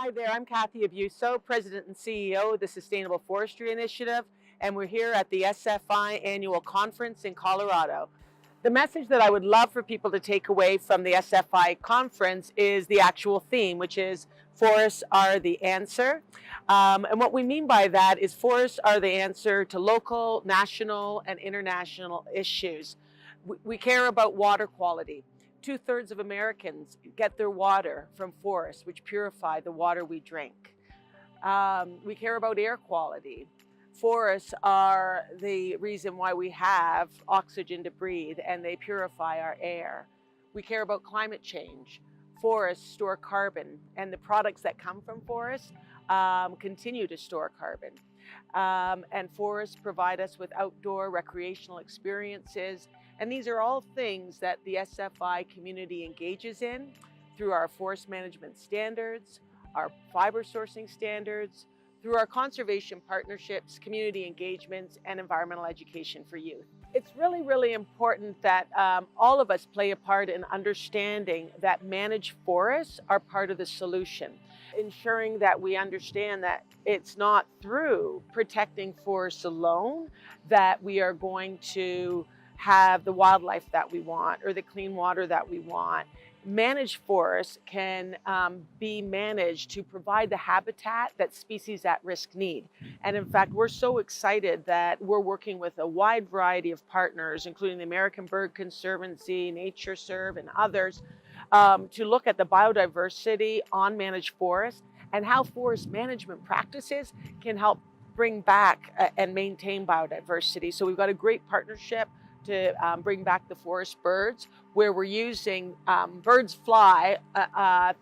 Hi there, I'm Kathy Abusow, President and CEO of the Sustainable Forestry Initiative, and we're here at the SFI Annual Conference in Colorado. The message that I would love for people to take away from the SFI conference is the actual theme, which is forests are the answer. And what we mean by that is forests are the answer to local, national, and international issues. We care about water quality. 2/3 of Americans get their water from forests, which purify the water we drink. We care about air quality. Forests are the reason why we have oxygen to breathe, and they purify our air. We care about climate change. Forests store carbon, and the products that come from forests continue to store carbon. And forests provide us with outdoor recreational experiences. And these are all things that the SFI community engages in through our forest management standards, our fiber sourcing standards, through our conservation partnerships, community engagements, and environmental education for youth. It's really, really important that all of us play a part in understanding that managed forests are part of the solution, ensuring that we understand that it's not through protecting forests alone that we are going to have the wildlife that we want or the clean water that we want. Managed forests can be managed to provide the habitat that species at risk need. And in fact, we're so excited that we're working with a wide variety of partners, including the American Bird Conservancy, NatureServe, and others, to look at the biodiversity on managed forests and how forest management practices can help bring back and maintain biodiversity. So we've got a great partnership to bring back the forest birds, where we're using birds fly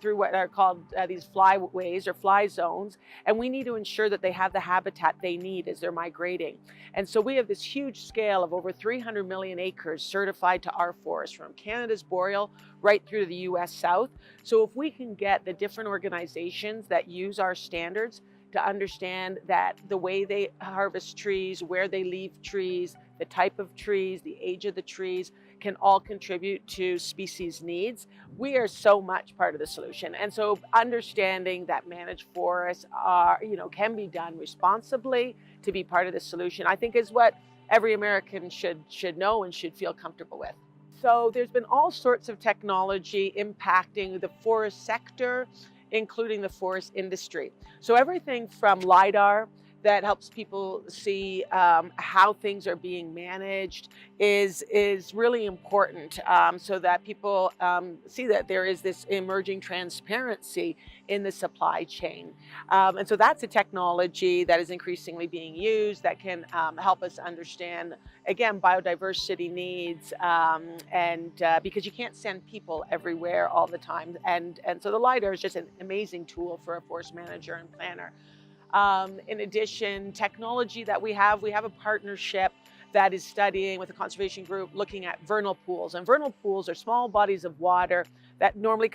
through what are called these flyways or fly zones, and we need to ensure that they have the habitat they need as they're migrating. And so we have this huge scale of over 300 million acres certified to our forest, from Canada's boreal right through to the US South. So if we can get the different organizations that use our standards to understand that the way they harvest trees, where they leave trees, the type of trees, the age of the trees can all contribute to species needs, we are so much part of the solution. And so understanding that managed forests are, can be done responsibly to be part of the solution, I think is what every American should know and should feel comfortable with. So there's been all sorts of technology impacting the forest sector, including the forest industry. So everything from LiDAR that helps people see how things are being managed is really important, so that people see that there is this emerging transparency in the supply chain. And so that's a technology that is increasingly being used that can help us understand, again, biodiversity needs, and because you can't send people everywhere all the time. And so the LiDAR is just an amazing tool for a forest manager and planner. In addition, technology that we have a partnership that is studying with a conservation group looking at vernal pools. And vernal pools are small bodies of water that normally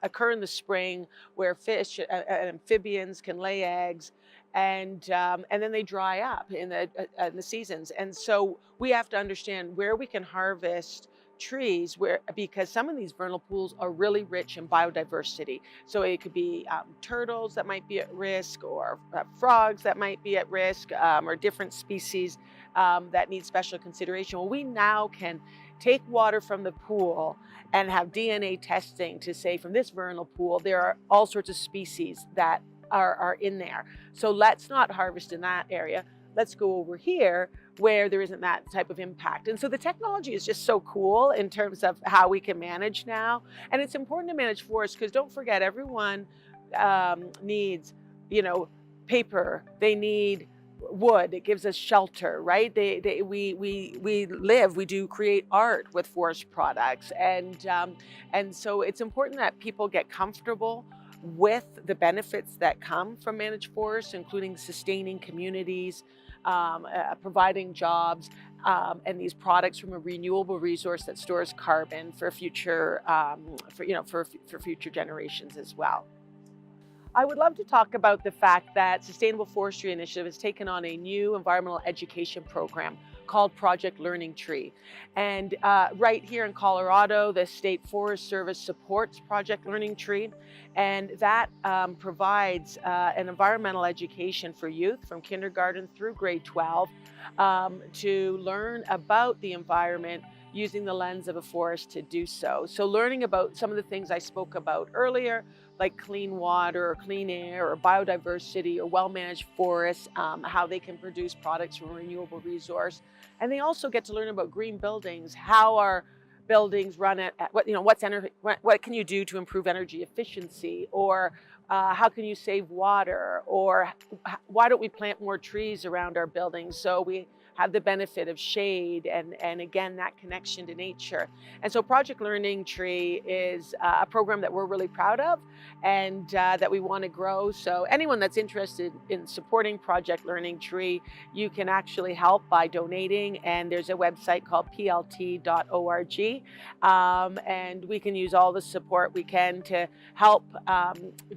occur in the spring, where fish and amphibians can lay eggs, and then they dry up in the seasons. And so we have to understand where we can harvest trees, because some of these vernal pools are really rich in biodiversity. So it could be turtles that might be at risk, or frogs that might be at risk, or different species that need special consideration. Well, we now can take water from the pool and have DNA testing to say, from this vernal pool, there are all sorts of species that are in there. So let's not harvest in that area. Let's go over here where there isn't that type of impact. And so the technology is just so cool in terms of how we can manage now. And it's important to manage forests, because don't forget, everyone needs, paper. They need wood. It gives us shelter, right? We do create art with forest products. And so it's important that people get comfortable with the benefits that come from managed forests, including sustaining communities, providing jobs, and these products from a renewable resource that stores carbon for future, for future generations as well. I would love to talk about the fact that Sustainable Forestry Initiative has taken on a new environmental education program called Project Learning Tree. And right here in Colorado, the State Forest Service supports Project Learning Tree, and that provides an environmental education for youth from kindergarten through grade 12 to learn about the environment using the lens of a forest to do so. So learning about some of the things I spoke about earlier, like clean water or clean air or biodiversity or well-managed forests, how they can produce products from a renewable resource. And they also get to learn about green buildings, how our buildings run at what, what can you do to improve energy efficiency, or how can you save water, or why don't we plant more trees around our buildings so we have the benefit of shade and again, that connection to nature. And so Project Learning Tree is a program that we're really proud of and that we want to grow. So anyone that's interested in supporting Project Learning Tree, you can actually help by donating. And there's a website called plt.org. And we can use all the support we can to help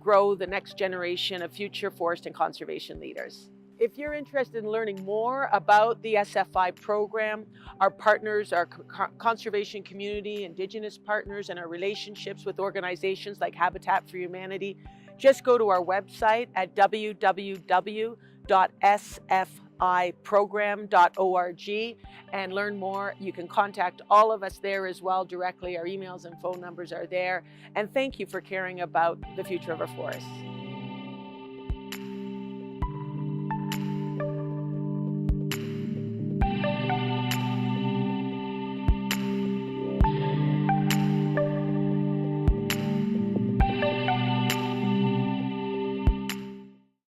grow the next generation of future forest and conservation leaders. If you're interested in learning more about the SFI program, our partners, our conservation community, Indigenous partners, and our relationships with organizations like Habitat for Humanity, just go to our website at www.sfiprogram.org and learn more. You can contact all of us there as well directly. Our emails and phone numbers are there. And thank you for caring about the future of our forests.